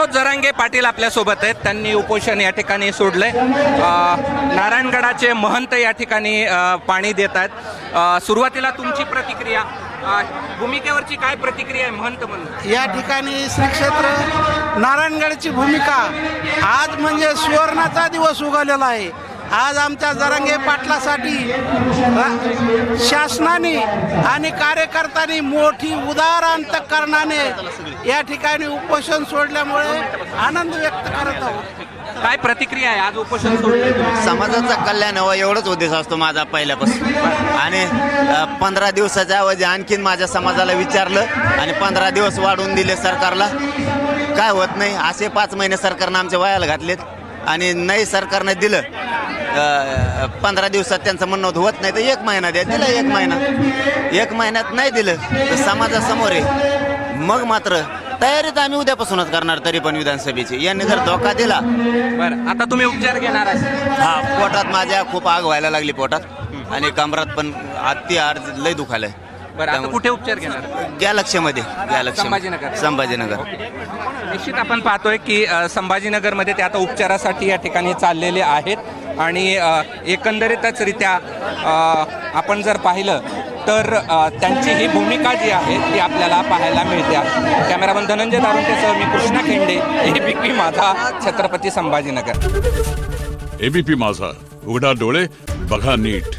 मनोज जरांगे पाटील आपल्यासोबत आहेत. त्यांनी उपोषण या ठिकाणी सोडलंय. नारायणगडाचे महंत या ठिकाणी पाणी देत आहेत. सुरुवातीला तुमची प्रतिक्रिया, भूमिकेवरची काय प्रतिक्रिया आहे महंत म्हणून? या ठिकाणी श्री क्षेत्र नारायणगडची भूमिका आज म्हणजे सुवर्णाचा दिवस उगवलेला आहे. आज आमच्या जरांगे पाटलासाठी शासनाने आणि कार्यकर्त्यांनी मोठी उदार अंतःकरणाने या ठिकाणी उपोषण सोडल्यामुळे आनंद व्यक्त करत आहोत. काय प्रतिक्रिया आहे आज उपोषण सोडलं? समाजाचं कल्याण हवं एवढंच उद्देश असतो माझा पहिल्यापासून. आणि 15 दिवसाच्या ऐवजी आणखीन माझ्या समाजाला विचारलं आणि 15 दिवस वाढवून दिले सरकारला. काय होत नाही, असे 5 महिने सरकारनं आमच्या वयाला घातलेत आणि नाही सरकारनं दिलं 15 दिवसात त्यांचं म्हणणं होत नाही तर 1 महिना द्या. दिलं 1 महिना, 1 महिन्यात नाही दिलं तर समाजासमोर आहे. मग मात्र तयारीत आम्ही उद्यापासूनच करणार. तरी पण विधानसभेची यांनी जर धोका दिला. बरं, आता तुम्ही उपचार घेणार आहात? हा, पोटात माझ्या खूप आग व्हायला लागली पोटात आणि कमरात पण अति आड लय दुखायलंय. बरं, आता कुठे उपचार घेणार? गॅलक्सीमध्ये. संभाजीनगर. संभाजीनगर. निश्चित आपण पाहतोय की संभाजीनगरमध्ये ते आता उपचारासाठी या ठिकाणी चाललेले आहेत आणि एकंदरीतच रित्या आपण जर पाहिलं तर त्यांची ही भूमिका जी आहे ती आपल्याला पाहायला मिळते. कॅमेरामन धनंजय दारुंटेसह मी कृष्णा खेंडे, एबीपी माझा, छत्रपती संभाजीनगर. एबीपी माझा, उघडा डोळे बघा नीट.